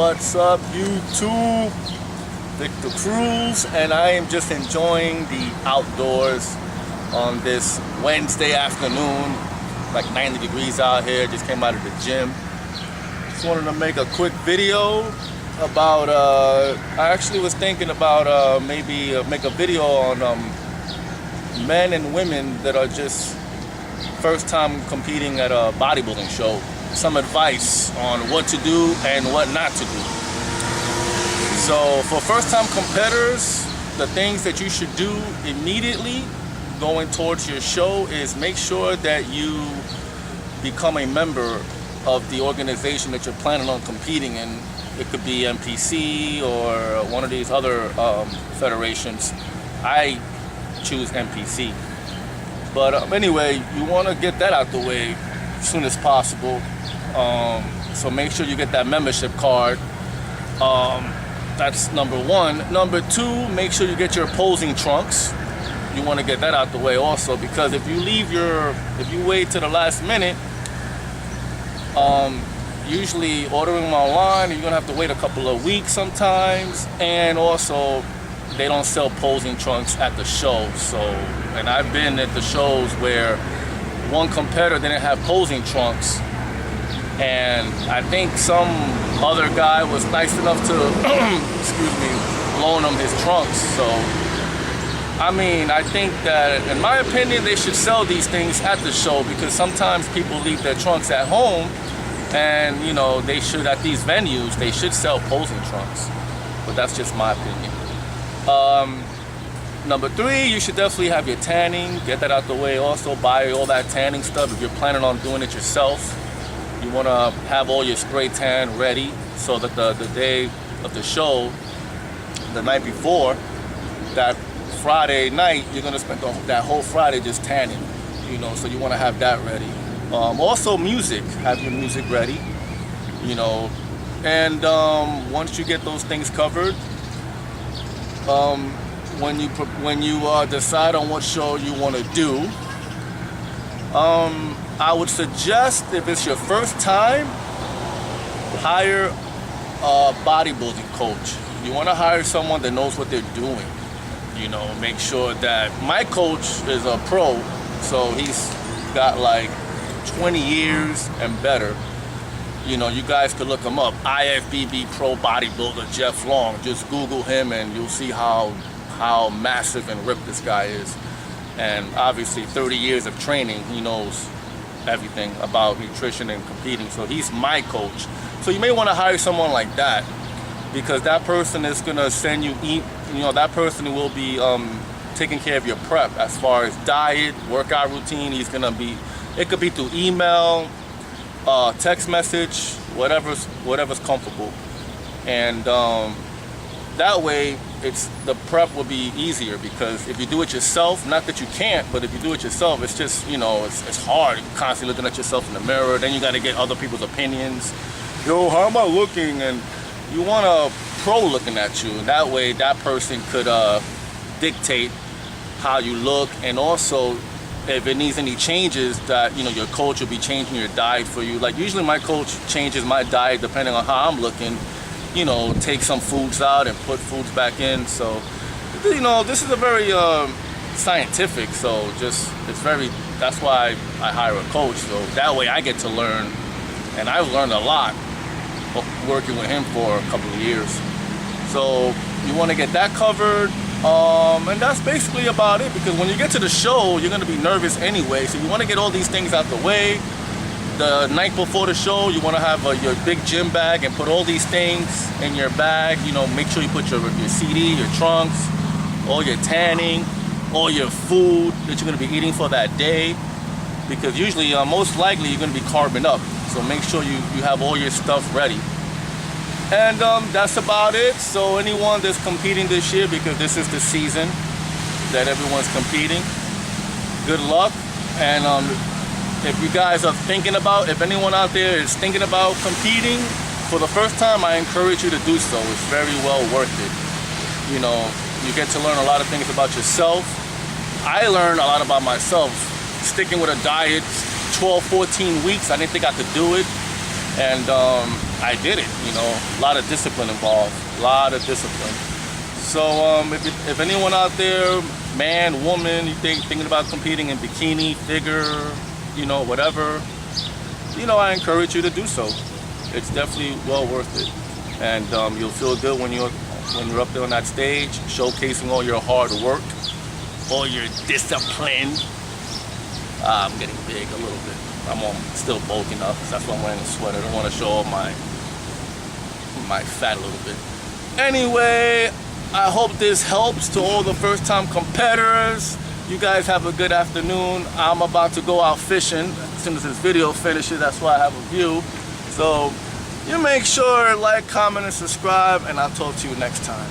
What's up, YouTube? Victor Cruz, and I am just enjoying the outdoors on this Wednesday afternoon. Like 90 degrees out here. Just came out of the gym. Just wanted to make a quick video about I actually was thinking about maybe make a video on men and women that are just first time competing at a bodybuilding show. Some advice on what to do and what not to do. So for first time competitors, the things that you should do immediately going towards your show is make sure that you become a member of the organization that you're planning on competing in. It could be MPC or one of these other federations. I choose MPC. But anyway, you want to get that out the way as soon as possible. So make sure you get that membership card. That's number one. Number two, make sure you get your posing trunks. You want to get that out the way also, because if you wait to the last minute, usually ordering them online, you're gonna have to wait a couple of weeks sometimes, and also they don't sell posing trunks at the show. So, and I've been at the shows where one competitor didn't have posing trunks, and I think some other guy was nice enough to excuse me, loan him his trunks. So I mean, I think that, in my opinion, they should sell these things at the show, because sometimes people leave their trunks at home, and you know, they should, at these venues, they should sell posing trunks. But that's just my opinion. Number three, you should definitely have your tanning. Get that out the way also. Buy all that tanning stuff. If you're planning on doing it yourself, you want to have all your spray tan ready, so that the day of the show, the night before, that Friday night, you're gonna spend that whole Friday just tanning, you know, so you want to have that ready. Also music, have your music ready, you know, and once you get those things covered, when you decide on what show you want to do, I would suggest, if it's your first time, hire a bodybuilding coach. You want to hire someone that knows what they're doing. You know, make sure that my coach is a pro, so he's got like 20 years and better. You know, you guys could look him up. IFBB Pro Bodybuilder Jeff Long. Just Google him and you'll see how massive and ripped this guy is. And obviously 30 years of training, he knows everything about nutrition and competing. So he's my coach. So you may want to hire someone like that, because that person is going to send you, you know, that person will be taking care of your prep as far as diet, workout routine. He's going to be, it could be through email, text message, whatever's comfortable. And that way, the prep will be easier, because if you do it yourself, not that you can't, but if you do it yourself, it's just, you know, it's hard. You're constantly looking at yourself in the mirror. Then you got to get other people's opinions. Yo, how am I looking? And you want a pro looking at you, and that way that person could dictate how you look. And also, if it needs any changes, that, you know, your coach will be changing your diet for you. Like usually my coach changes my diet depending on how I'm looking, you know, take some foods out and put foods back in. So, you know, this is a very scientific, so just, that's why I hire a coach, so that way I get to learn. And I've learned a lot working with him for a couple of years. So you want to get that covered, and that's basically about it, because when you get to the show, you're going to be nervous anyway, so you want to get all these things out the way. The night before the show, you want to have your big gym bag and put all these things in your bag. You know, make sure you put your CD, your trunks, all your tanning, all your food that you're going to be eating for that day, because usually, most likely, you're going to be carbing up. So make sure you have all your stuff ready. And that's about it. So anyone that's competing this year, because this is the season that everyone's competing, good luck. And if you guys are thinking about, if anyone out there is thinking about competing for the first time, I encourage you to do so. It's very well worth it. You know, you get to learn a lot of things about yourself. I learned a lot about myself. Sticking with a diet 12, 14 weeks, I didn't think I could do it. And I did it. You know, a lot of discipline involved, a lot of discipline. So if anyone out there, man, woman, you thinking about competing in bikini, figure, you know, whatever, you know, I encourage you to do so. It's definitely well worth it, and you'll feel good when you're up there on that stage, showcasing all your hard work, all your discipline. I'm getting big a little bit. I'm still bulking up, because that's why I'm wearing a sweater. I don't want to show off my fat a little bit. Anyway, I hope this helps to all the first-time competitors. You guys have a good afternoon. I'm about to go out fishing as soon as this video finishes. That's why I have a view. So you make sure, like, comment, and subscribe, and I'll talk to you next time.